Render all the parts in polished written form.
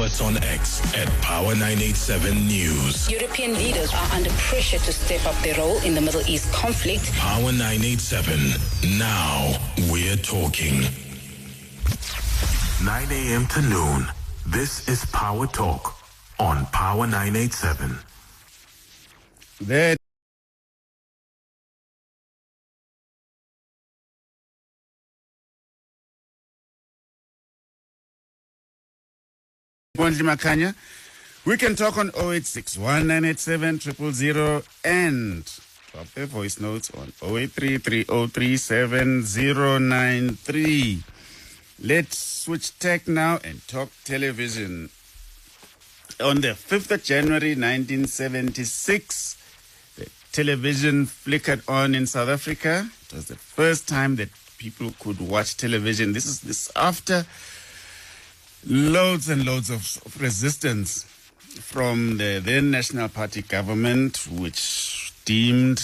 us on X at Power987 News. European leaders are under pressure to step up their role in the Middle East conflict. Power987. Now we're talking. 9 a.m. to noon. This is Power Talk on Power987. There. We can talk on 086-1987-000 and drop their voice notes on 083-303-7093. Let's switch tack now and talk television. On the 5th of January 1976, the television flickered on in South Africa. It was the first time that people could watch television. This is after loads and loads of resistance from the then National Party government, which deemed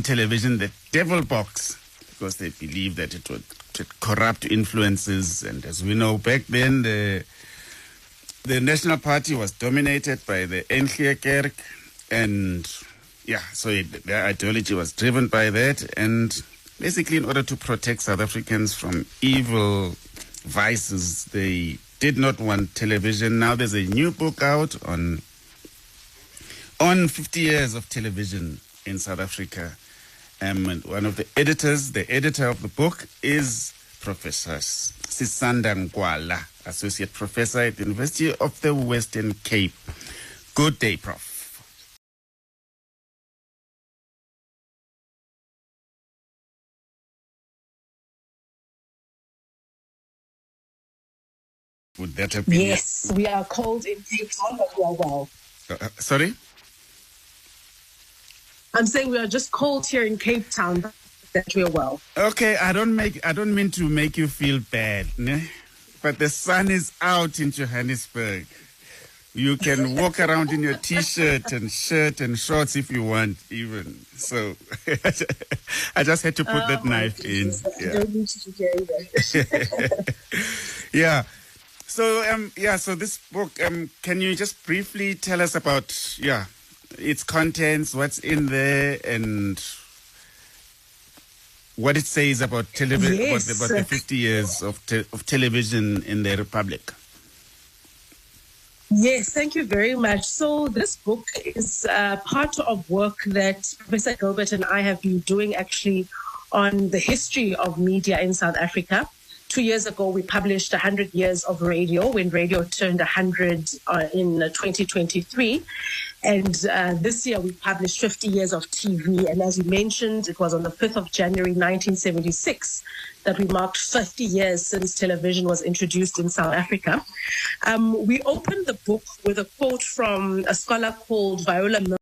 television the devil box because they believed that it would corrupt influences. And as we know, back then the National Party was dominated by the NG Kerk, and their ideology was driven by that. And basically, in order to protect South Africans from evil vices, they did not want television. Now there's a new book out on 50 years of television in South Africa. And one of the editor of the book is Professor Sisanda Nkoala, Associate Professor at the University of the Western Cape. Good day, Prof. Would that have been? Yes, we are cold in Cape Town, but we are well. Sorry? I'm saying we are just cold here in Cape Town, but that we are well. Okay, I don't mean to make you feel bad, ne? But the sun is out in Johannesburg. You can walk around in your t-shirt and shirt and shorts if you want, even. So I just had to put that knife in. Yeah. I don't need you to carry that. Yeah. So so this book, can you just briefly tell us about its contents, what's in there, and what it says about television, yes. about the 50 years of television in the Republic? Yes, thank you very much. So this book is part of work that Professor Gilbert and I have been doing actually on the history of media in South Africa. 2 years ago, we published 100 Years of Radio, when radio turned 100 in 2023. And this year, we published 50 Years of TV. And as you mentioned, it was on the 5th of January, 1976, that we marked 50 years since television was introduced in South Africa. We opened the book with a quote from a scholar called Viola Mills.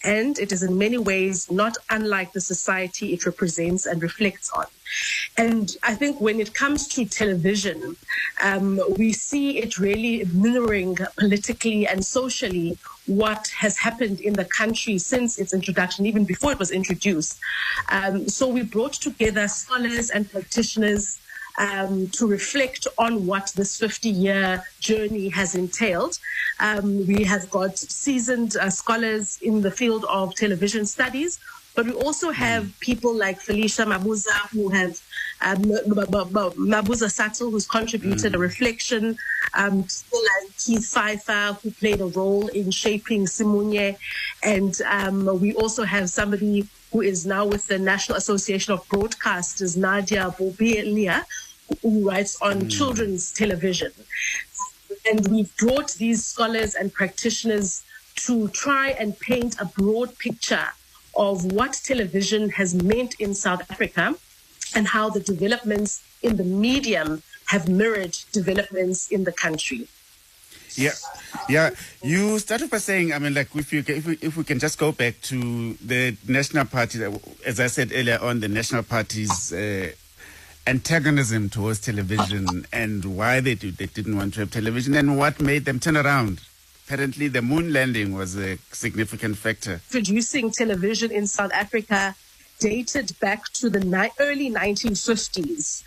And it is in many ways not unlike the society it represents and reflects on. And I think when it comes to television, we see it really mirroring politically and socially what has happened in the country since its introduction, even before it was introduced. So we brought together scholars and practitioners to reflect on what this 50-year journey has entailed. We have got seasoned scholars in the field of television studies, but we also have people like Felicia Mabuza, who have Mabuza Sattel, who's contributed a reflection, people like Keith Pfeiffer, who played a role in shaping Simunye, and we also have somebody who is now with the National Association of Broadcasters, Nadia Bobelia, who writes on children's television. And we've brought these scholars and practitioners to try and paint a broad picture of what television has meant in South Africa and how the developments in the medium have mirrored developments in the country. Yeah. You started by saying, if we can just go back to the National Party, as I said earlier on, the National Party's antagonism towards television and why they didn't want to have television and what made them turn around apparently the moon landing was a significant factor. Producing television in South Africa dated back to the early 1950s.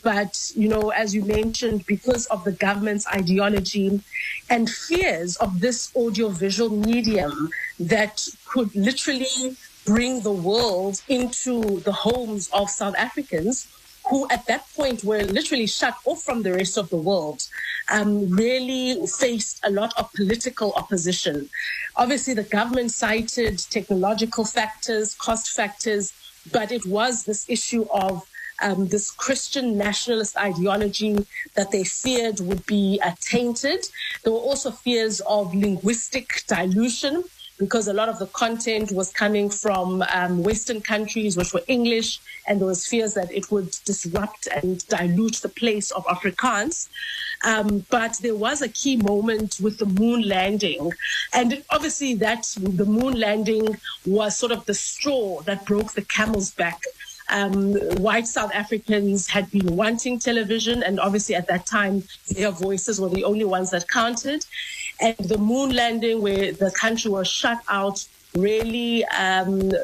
But, as you mentioned, because of the government's ideology and fears of this audiovisual medium that could literally bring the world into the homes of South Africans, who at that point were literally shut off from the rest of the world, really faced a lot of political opposition. Obviously, the government cited technological factors, cost factors, but it was this issue of this Christian nationalist ideology that they feared would be tainted. There were also fears of linguistic dilution, because a lot of the content was coming from Western countries, which were English, and there was fears that it would disrupt and dilute the place of Afrikaans. But there was a key moment with the moon landing. And obviously the moon landing was sort of the straw that broke the camel's back. White South Africans had been wanting television, and obviously at that time, their voices were the only ones that counted. And the moon landing, where the country was shut out, really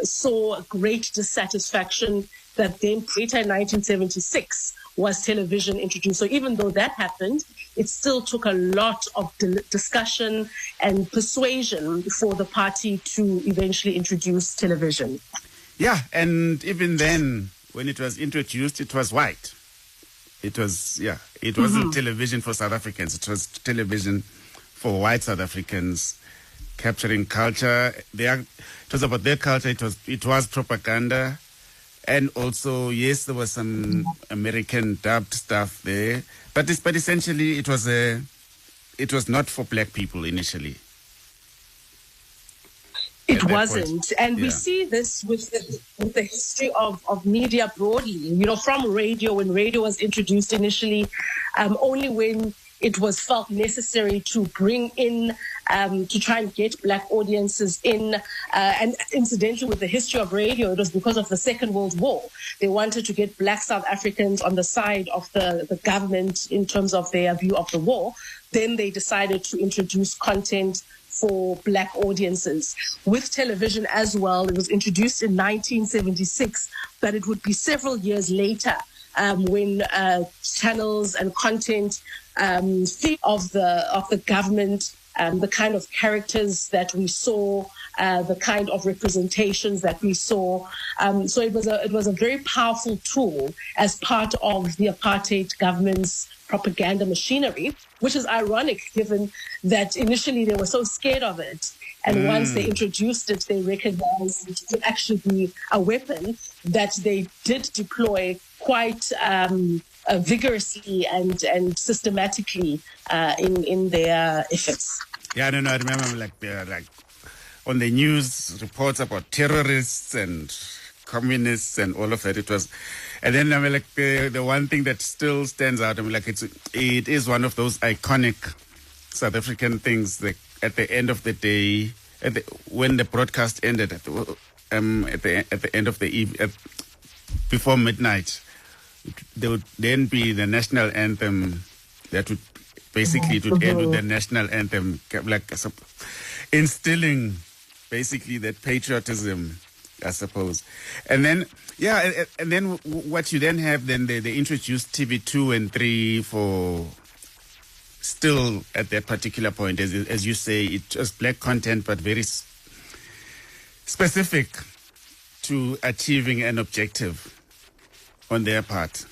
saw great dissatisfaction that then, later in 1976, was television introduced. So even though that happened, it still took a lot of discussion and persuasion for the party to eventually introduce television. Yeah, and even then, when it was introduced, it was white. It wasn't television for South Africans. It was television for white South Africans, capturing culture. It was about their culture. It was propaganda. And also, yes, there was some American dubbed stuff there. But essentially, it was not for black people initially. It wasn't. And we see this with the history of media broadly. From radio, when radio was introduced initially, only when it was felt necessary to bring in, to try and get black audiences in. And incidentally, with the history of radio, it was because of the Second World War. They wanted to get black South Africans on the side of the government in terms of their view of the war. Then they decided to introduce content for black audiences. With television as well, it was introduced in 1976, but it would be several years later when channels and content of the government, the kind of characters that we saw, the kind of representations that we saw. So it was a very powerful tool as part of the apartheid government's propaganda machinery, which is ironic given that initially they were so scared of it. And once they introduced it, they recognized it could actually be a weapon that they did deploy quite vigorously and systematically in their efforts. Yeah, I don't know. I remember like on the news reports about terrorists and communists and all of that. It was, and then I mean, like the one thing that still stands out. I mean, like it is one of those iconic South African things. Like at the end of the day, when the broadcast ended at the end of the evening, before midnight, there would then be the national anthem that would basically it would end with the national anthem, like instilling basically that patriotism, I suppose. And then, yeah, and then what you then have, then they introduced TV2 and 3 for still at that particular point, as you say, it was black content, but very specific to achieving an objective on their part.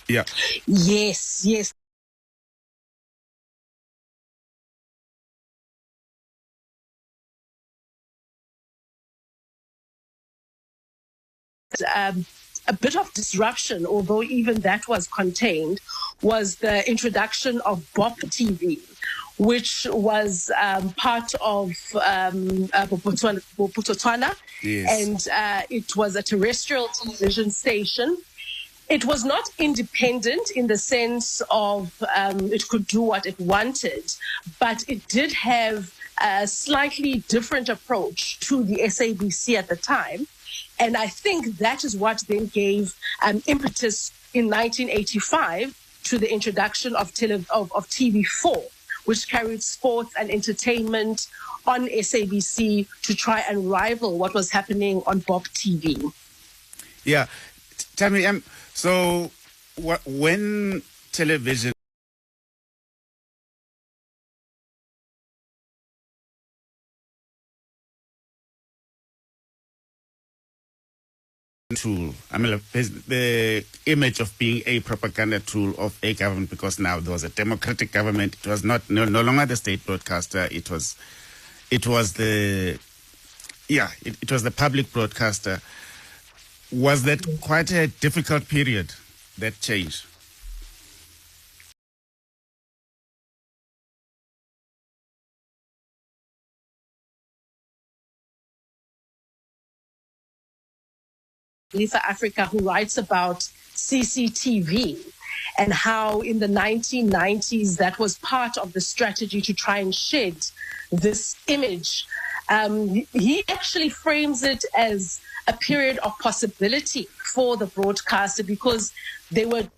Yeah. Yes. A bit of disruption, although even that was contained, was the introduction of BOP TV, which was part of Bophuthatswana, yes. And it was a terrestrial television station. It was not independent in the sense of it could do what it wanted, but it did have a slightly different approach to the SABC at the time. And I think that is what then gave impetus in 1985 to the introduction of TV4, which carried sports and entertainment on SABC to try and rival what was happening on Bob TV. Yeah. Tell me, so when television tool, the image of being a propaganda tool of a government, because now there was a democratic government. It was no longer the state broadcaster. It was the public broadcaster. Was that quite a difficult period, that change? Lisa Africa, who writes about CCTV and how in the 1990s that was part of the strategy to try and shed this image. He actually frames it as a period of possibility for the broadcaster because they were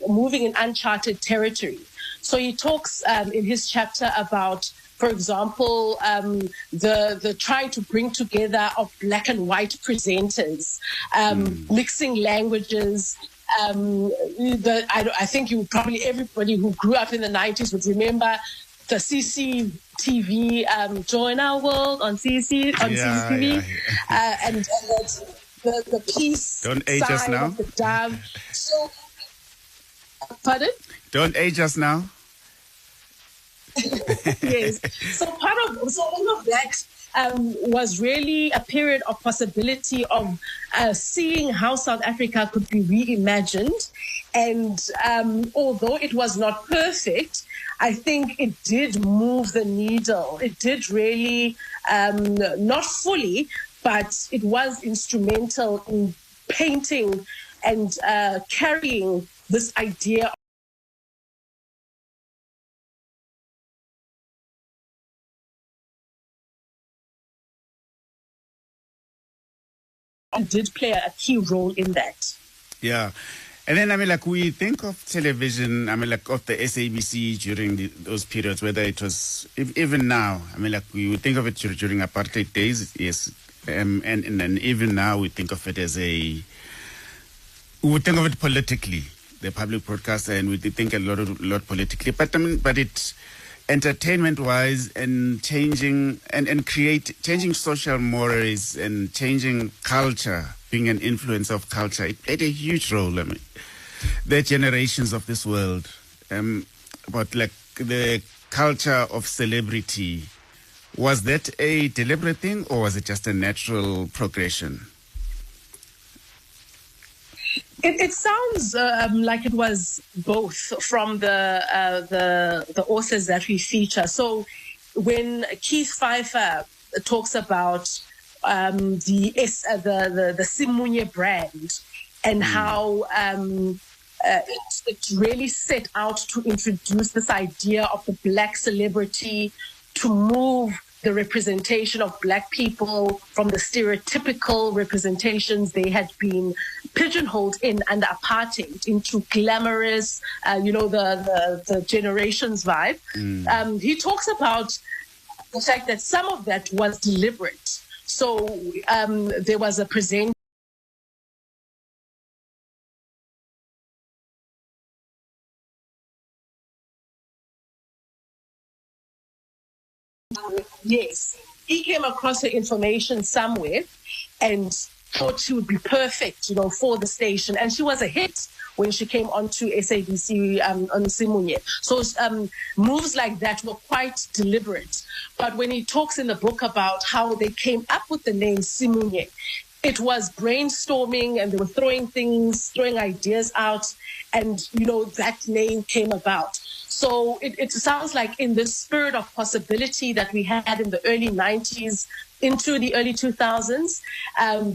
moving in uncharted territory. So he talks in his chapter about, for example, the trying to bring together of black and white presenters, mixing languages. I think everybody who grew up in the 90s would remember the CCTV, Join Our World on CCTV, and the peace Don't age us now. of the dove. So, pardon? Don't age us now. Yes. So all of that was really a period of possibility of seeing how South Africa could be reimagined. And although it was not perfect, I think it did move the needle. It did really, not fully, but it was instrumental in painting and carrying this idea. Did play a key role in that. Yeah. And then, we think of television, of the SABC during those periods, whether it was, even now, we would think of it during apartheid days, yes. And then even now, we think of it we would think of it politically, the public broadcaster, and we think a lot politically. But it, entertainment-wise, and changing social mores and changing culture, being an influence of culture, it played a huge role. The generations of this world, about the culture of celebrity, was that a deliberate thing or was it just a natural progression? It sounds like it was both from the authors that we feature. So when Keith Pfeiffer talks about the Simunye brand and how it really set out to introduce this idea of the black celebrity, to move the representation of black people from the stereotypical representations they had been pigeonholed in under apartheid into glamorous, the generations vibe. He talks about the fact that some of that was deliberate. So there was a presenter. Yes, he came across her information somewhere and thought she would be perfect, for the station. And she was a hit when she came onto SABC on Simunye. So moves like that were quite deliberate. But when he talks in the book about how they came up with the name Simunye, it was brainstorming and they were throwing ideas out, and that name came about. So it sounds like in the spirit of possibility that we had in the early 90s into the early 2000s,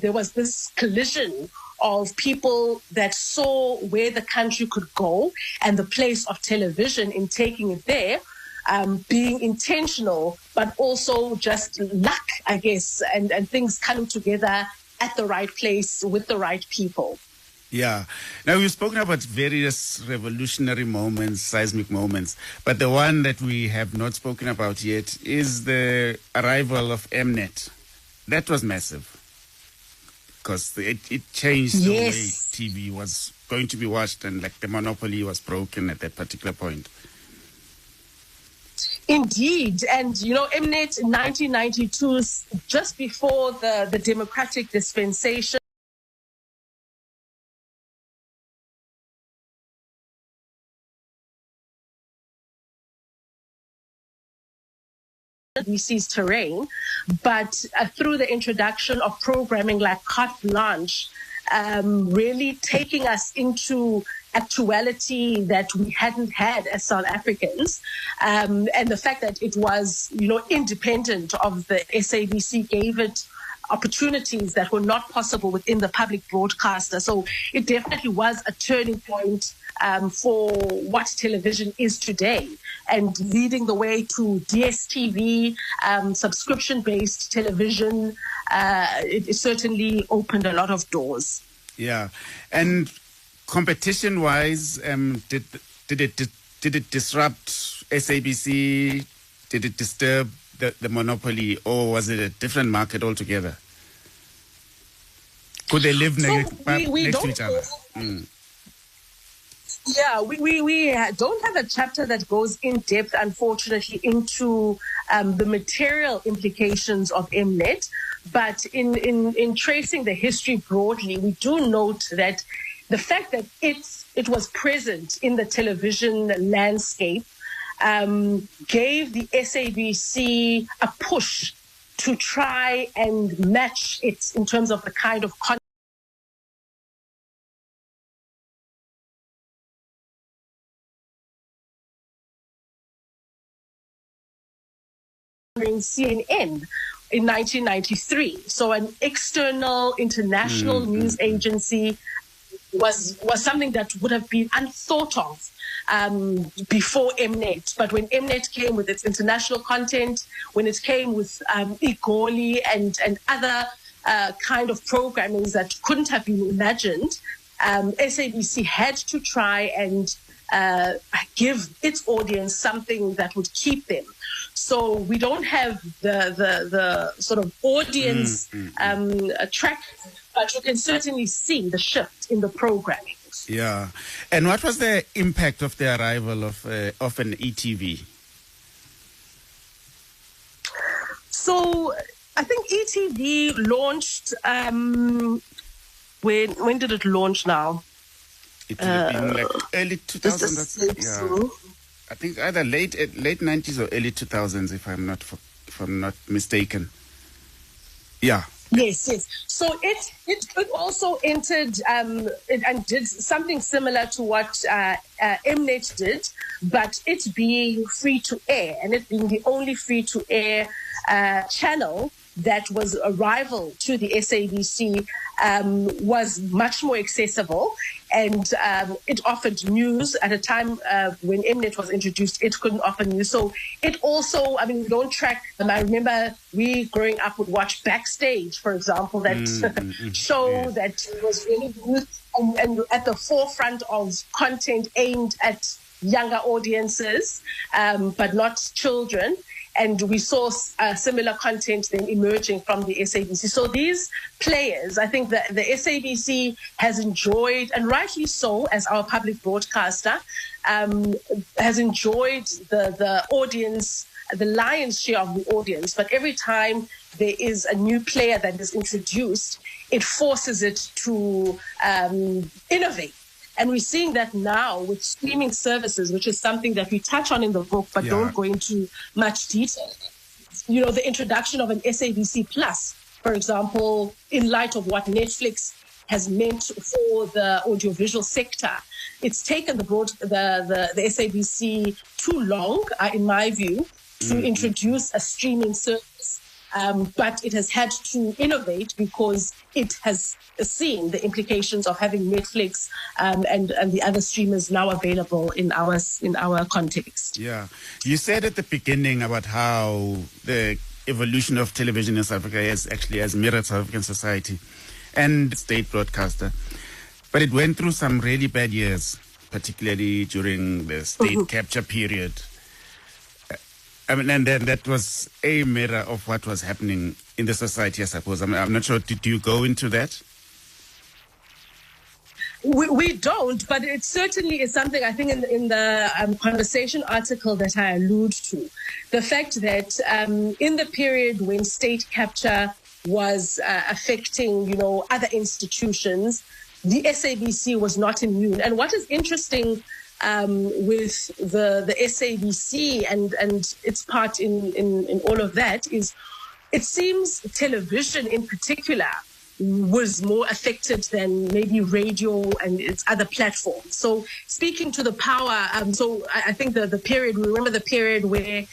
there was this collision of people that saw where the country could go and the place of television in taking it there, being intentional, but also just luck, I guess, and things coming together at the right place with the right people. Yeah. Now, we've spoken about various revolutionary moments, seismic moments, but the one that we have not spoken about yet is the arrival of Mnet. That was massive because it changed the way TV was going to be watched, and like the monopoly was broken at that particular point. Indeed. And, you know, Mnet in 1992, just before the democratic dispensation, BC's terrain, but through the introduction of programming like Carte Blanche, really taking us into actuality that we hadn't had as South Africans, and the fact that it was, you know, independent of the SABC gave it opportunities that were not possible within the public broadcaster. So it definitely was a turning point for what television is today, and leading the way to DSTV, subscription-based television. It certainly opened a lot of doors. Yeah, and competition-wise, did it disrupt SABC? Did it disturb the monopoly, or was it a different market altogether? Could they live next to each other? Yeah, we don't have a chapter that goes in depth, unfortunately, into the material implications of Mnet. But in tracing the history broadly, we do note that the fact that it was present in the television landscape gave the SABC a push to try and match it in terms of the kind of content. CNN in 1993. So an external international news agency was something that would have been unthought of before Mnet. But when Mnet came with its international content, when it came with Igoli and other kind of programmings that couldn't have been imagined, SABC had to try and give its audience something that would keep them. So we don't have the sort of audience track, but you can certainly see the shift in the programming. Yeah. And what was the impact of the arrival of an ETV? So I think ETV launched, when did it launch now? It would have been like early 2000s. Yeah. I think either late 90s or early 2000s, if I'm not mistaken. Yeah. Yes. So it also entered and did something similar to what Mnet did, but it being free to air, and it being the only free to air channel that was a rival to the SABC, was much more accessible, and it offered news at a time when Mnet was introduced. It couldn't offer news, so it also, I mean, we don't track them. I remember we growing up would watch Backstage, for example, that show that was really good and at the forefront of content aimed at younger audiences, but not children. And we saw similar content then emerging from the SABC. So these players, I think that the SABC has enjoyed, and rightly so, as our public broadcaster, has enjoyed the audience, the lion's share of the audience. But every time there is a new player that is introduced, it forces it to innovate. And we're seeing that now with streaming services, which is something that we touch on in the book, but don't go into much detail. You know, the introduction of an SABC Plus, for example, in light of what Netflix has meant for the audiovisual sector. It's taken the SABC too long, in my view, to introduce a streaming service. But it has had to innovate because it has seen the implications of having Netflix and the other streamers now available in our context. Yeah. You said at the beginning about how the evolution of television in South Africa has mirrored South African society and state broadcaster. But it went through some really bad years, particularly during the state capture period. And then that was a mirror of what was happening in the society, I suppose. I'm not sure. Did you go into that? We don't, but it certainly is something I think in the conversation article that I allude to. The fact that in the period when state capture was affecting, other institutions, the SABC was not immune. And what is interesting with the SABC and its part in all of that is it seems television in particular was more affected than maybe radio and its other platforms. So speaking to the power, so I think the period, remember the period where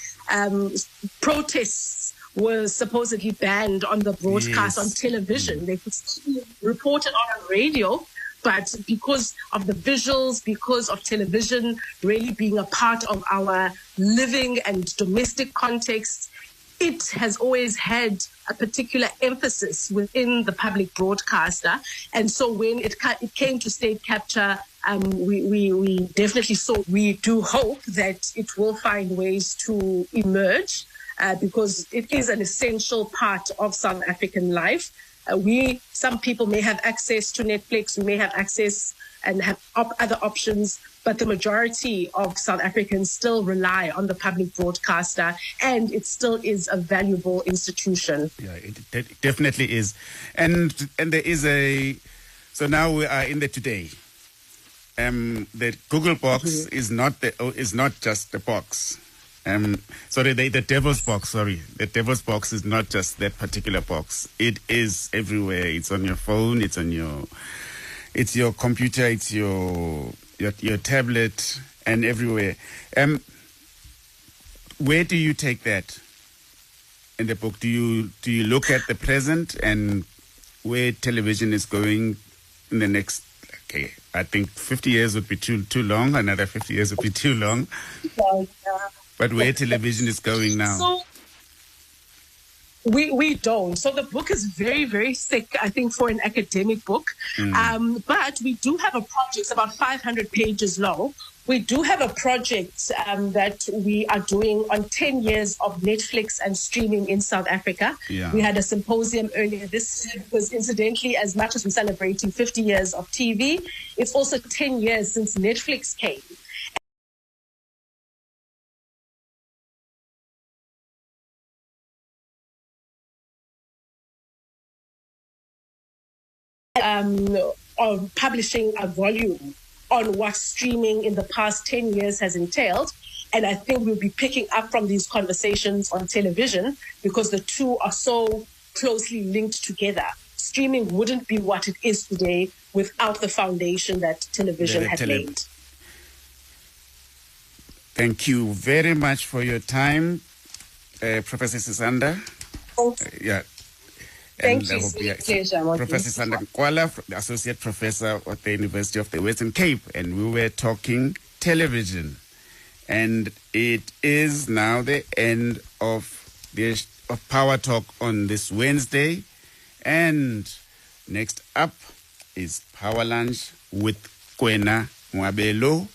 protests were supposedly banned on the broadcast on television. They could still be reported on radio, but because of the visuals, because of television really being a part of our living and domestic context, it has always had a particular emphasis within the public broadcaster. And so when it came to state capture, we definitely saw, we do hope that it will find ways to emerge because it is an essential part of South African life. Some people may have access to Netflix, we may have access and have other options, but the majority of South Africans still rely on the public broadcaster, and it still is a valuable institution. Yeah, it definitely is. And there is so now we are in the today. The Google box is not just the box. The devil's box, The devil's box is not just that particular box. It is everywhere. It's on your phone, it's your computer, it's your tablet, and everywhere. Where do you take that in the book? Do you look at the present and where television is going in the next? Okay, I think 50 years would be too long. Another 50 years would be too long. But where television is going now? So we don't. So the book is very, very thick, I think, for an academic book. But we do have a project, it's about 500 pages long. We do have a project that we are doing on 10 years of Netflix and streaming in South Africa. Yeah. We had a symposium earlier this year because, incidentally, as much as we're celebrating 50 years of TV, it's also 10 years since Netflix came. Of publishing a volume on what streaming in the past 10 years has entailed. And I think we'll be picking up from these conversations on television because the two are so closely linked together. Streaming wouldn't be what it is today without the foundation that television had laid. Thank you very much for your time, Professor Sisanda. Thank you. Pleasure, Professor Sisanda Nkoala, Associate Professor at the University of the Western Cape, and we were talking television. And it is now the end of Power Talk on this Wednesday. And next up is Power Lunch with Kwena Mwabelo.